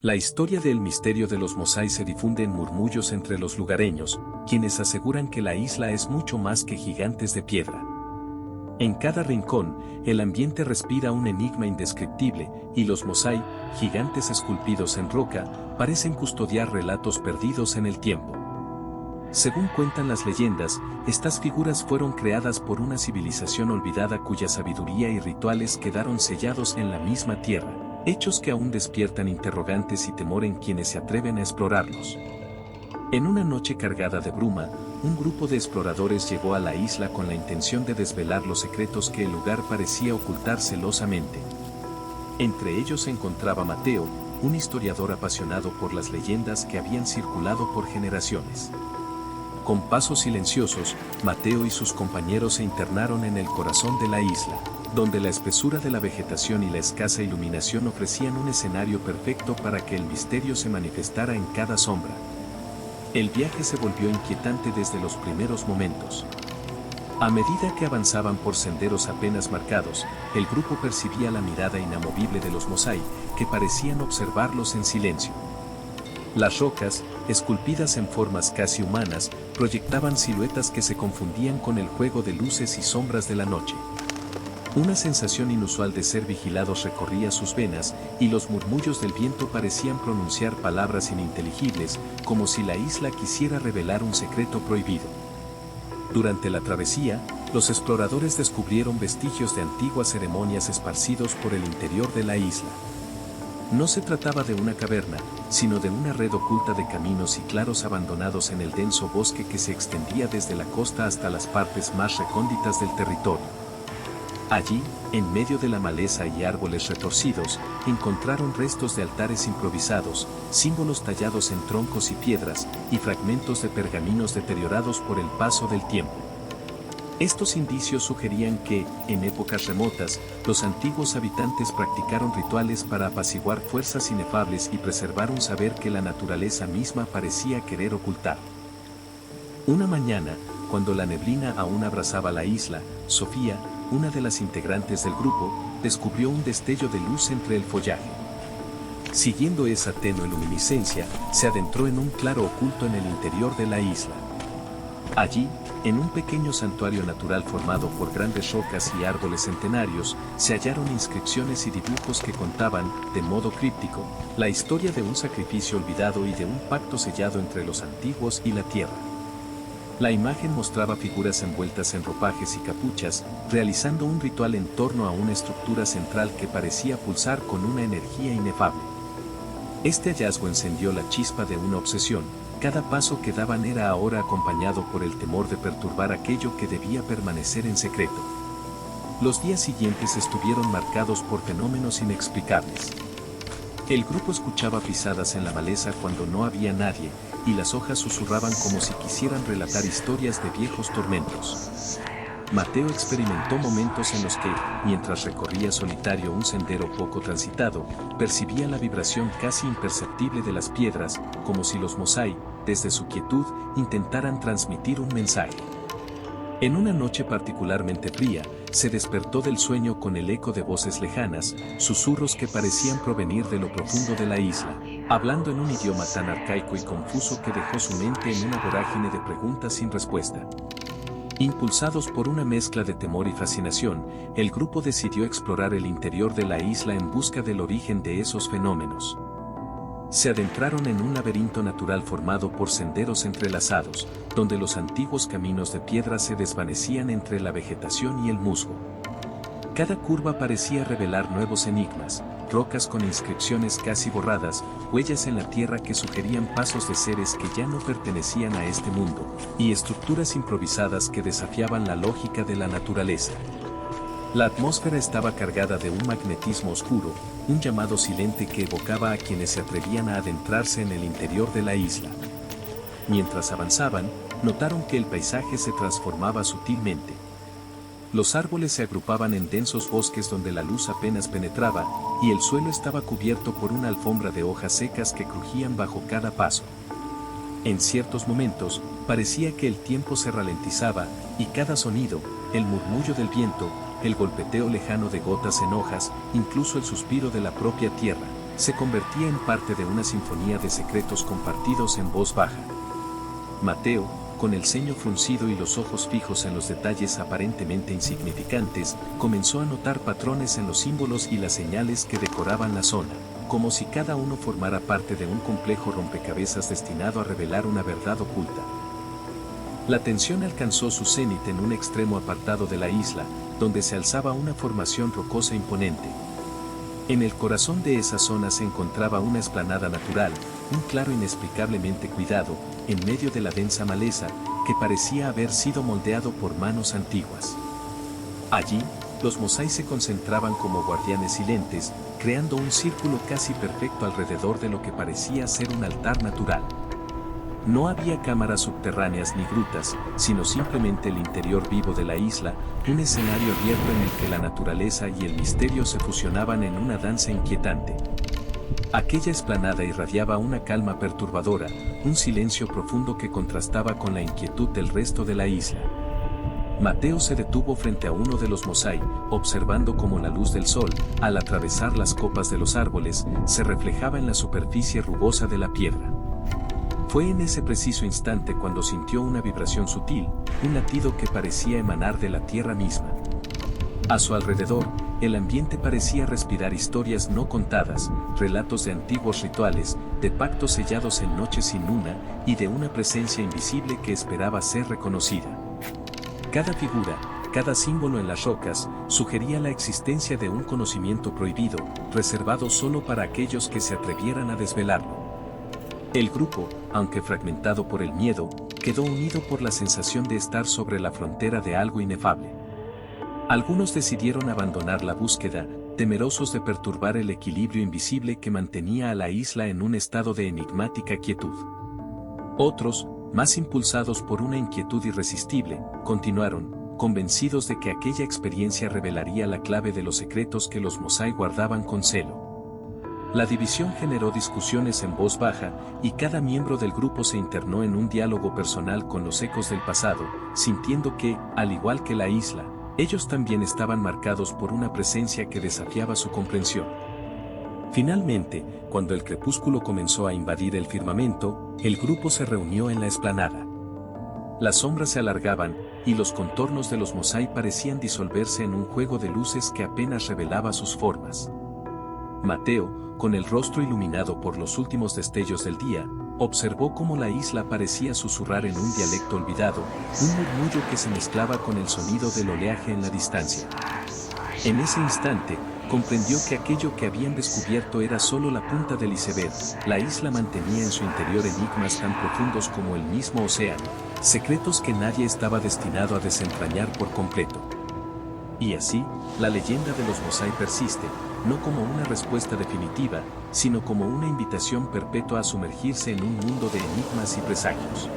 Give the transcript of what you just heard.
La historia del misterio de los Mosai se difunde en murmullos entre los lugareños, quienes aseguran que la isla es mucho más que gigantes de piedra. En cada rincón, el ambiente respira un enigma indescriptible, y los Mosai, gigantes esculpidos en roca, parecen custodiar relatos perdidos en el tiempo. Según cuentan las leyendas, estas figuras fueron creadas por una civilización olvidada cuya sabiduría y rituales quedaron sellados en la misma tierra, hechos que aún despiertan interrogantes y temor en quienes se atreven a explorarlos. En una noche cargada de bruma, un grupo de exploradores llegó a la isla con la intención de desvelar los secretos que el lugar parecía ocultar celosamente. Entre ellos se encontraba Mateo, un historiador apasionado por las leyendas que habían circulado por generaciones. Con pasos silenciosos, Mateo y sus compañeros se internaron en el corazón de la isla, donde la espesura de la vegetación y la escasa iluminación ofrecían un escenario perfecto para que el misterio se manifestara en cada sombra. El viaje se volvió inquietante desde los primeros momentos. A medida que avanzaban por senderos apenas marcados, el grupo percibía la mirada inamovible de los Mosai, que parecían observarlos en silencio. Las rocas, esculpidas en formas casi humanas, proyectaban siluetas que se confundían con el juego de luces y sombras de la noche. Una sensación inusual de ser vigilados recorría sus venas, y los murmullos del viento parecían pronunciar palabras ininteligibles, como si la isla quisiera revelar un secreto prohibido. Durante la travesía, los exploradores descubrieron vestigios de antiguas ceremonias esparcidos por el interior de la isla. No se trataba de una caverna, sino de una red oculta de caminos y claros abandonados en el denso bosque que se extendía desde la costa hasta las partes más recónditas del territorio. Allí, en medio de la maleza y árboles retorcidos, encontraron restos de altares improvisados, símbolos tallados en troncos y piedras, y fragmentos de pergaminos deteriorados por el paso del tiempo. Estos indicios sugerían que, en épocas remotas, los antiguos habitantes practicaron rituales para apaciguar fuerzas inefables y preservar un saber que la naturaleza misma parecía querer ocultar. Una mañana, cuando la neblina aún abrazaba la isla, Sofía, una de las integrantes del grupo, descubrió un destello de luz entre el follaje. Siguiendo esa tenue luminiscencia, se adentró en un claro oculto en el interior de la isla. Allí, en un pequeño santuario natural formado por grandes rocas y árboles centenarios, se hallaron inscripciones y dibujos que contaban, de modo críptico, la historia de un sacrificio olvidado y de un pacto sellado entre los antiguos y la tierra. La imagen mostraba figuras envueltas en ropajes y capuchas, realizando un ritual en torno a una estructura central que parecía pulsar con una energía inefable. Este hallazgo encendió la chispa de una obsesión. Cada paso que daban era ahora acompañado por el temor de perturbar aquello que debía permanecer en secreto. Los días siguientes estuvieron marcados por fenómenos inexplicables. El grupo escuchaba pisadas en la maleza cuando no había nadie, y las hojas susurraban como si quisieran relatar historias de viejos tormentos. Mateo experimentó momentos en los que, mientras recorría solitario un sendero poco transitado, percibía la vibración casi imperceptible de las piedras, como si los Mosai, desde su quietud, intentaran transmitir un mensaje. En una noche particularmente fría, se despertó del sueño con el eco de voces lejanas, susurros que parecían provenir de lo profundo de la isla, hablando en un idioma tan arcaico y confuso que dejó su mente en una vorágine de preguntas sin respuesta. Impulsados por una mezcla de temor y fascinación, el grupo decidió explorar el interior de la isla en busca del origen de esos fenómenos. Se adentraron en un laberinto natural formado por senderos entrelazados, donde los antiguos caminos de piedra se desvanecían entre la vegetación y el musgo. Cada curva parecía revelar nuevos enigmas, rocas con inscripciones casi borradas, huellas en la tierra que sugerían pasos de seres que ya no pertenecían a este mundo, y estructuras improvisadas que desafiaban la lógica de la naturaleza. La atmósfera estaba cargada de un magnetismo oscuro, un llamado silente que evocaba a quienes se atrevían a adentrarse en el interior de la isla. Mientras avanzaban, notaron que el paisaje se transformaba sutilmente. Los árboles se agrupaban en densos bosques donde la luz apenas penetraba, y el suelo estaba cubierto por una alfombra de hojas secas que crujían bajo cada paso. En ciertos momentos, parecía que el tiempo se ralentizaba, y cada sonido, el murmullo del viento, el golpeteo lejano de gotas en hojas, incluso el suspiro de la propia tierra, se convertía en parte de una sinfonía de secretos compartidos en voz baja. Mateo, con el ceño fruncido y los ojos fijos en los detalles aparentemente insignificantes, comenzó a notar patrones en los símbolos y las señales que decoraban la zona, como si cada uno formara parte de un complejo rompecabezas destinado a revelar una verdad oculta. La tensión alcanzó su cenit en un extremo apartado de la isla, donde se alzaba una formación rocosa imponente. En el corazón de esa zona se encontraba una explanada natural, un claro inexplicablemente cuidado, en medio de la densa maleza, que parecía haber sido moldeado por manos antiguas. Allí, los mosai se concentraban como guardianes silentes, creando un círculo casi perfecto alrededor de lo que parecía ser un altar natural. No había cámaras subterráneas ni grutas, sino simplemente el interior vivo de la isla, un escenario abierto en el que la naturaleza y el misterio se fusionaban en una danza inquietante. Aquella explanada irradiaba una calma perturbadora, un silencio profundo que contrastaba con la inquietud del resto de la isla. Mateo se detuvo frente a uno de los mosai, observando cómo la luz del sol, al atravesar las copas de los árboles, se reflejaba en la superficie rugosa de la piedra. Fue en ese preciso instante cuando sintió una vibración sutil, un latido que parecía emanar de la tierra misma. A su alrededor, el ambiente parecía respirar historias no contadas, relatos de antiguos rituales, de pactos sellados en noches sin luna, y de una presencia invisible que esperaba ser reconocida. Cada figura, cada símbolo en las rocas, sugería la existencia de un conocimiento prohibido, reservado solo para aquellos que se atrevieran a desvelarlo. El grupo, aunque fragmentado por el miedo, quedó unido por la sensación de estar sobre la frontera de algo inefable. Algunos decidieron abandonar la búsqueda, temerosos de perturbar el equilibrio invisible que mantenía a la isla en un estado de enigmática quietud. Otros, más impulsados por una inquietud irresistible, continuaron, convencidos de que aquella experiencia revelaría la clave de los secretos que los mosai guardaban con celo. La división generó discusiones en voz baja, y cada miembro del grupo se internó en un diálogo personal con los ecos del pasado, sintiendo que, al igual que la isla, ellos también estaban marcados por una presencia que desafiaba su comprensión. Finalmente, cuando el crepúsculo comenzó a invadir el firmamento, el grupo se reunió en la explanada. Las sombras se alargaban, y los contornos de los mosai parecían disolverse en un juego de luces que apenas revelaba sus formas. Mateo, con el rostro iluminado por los últimos destellos del día, observó cómo la isla parecía susurrar en un dialecto olvidado, un murmullo que se mezclaba con el sonido del oleaje en la distancia. En ese instante, comprendió que aquello que habían descubierto era solo la punta del iceberg. La isla mantenía en su interior enigmas tan profundos como el mismo océano, secretos que nadie estaba destinado a desentrañar por completo. Y así, la leyenda de los mosai persiste, no como una respuesta definitiva, sino como una invitación perpetua a sumergirse en un mundo de enigmas y presagios.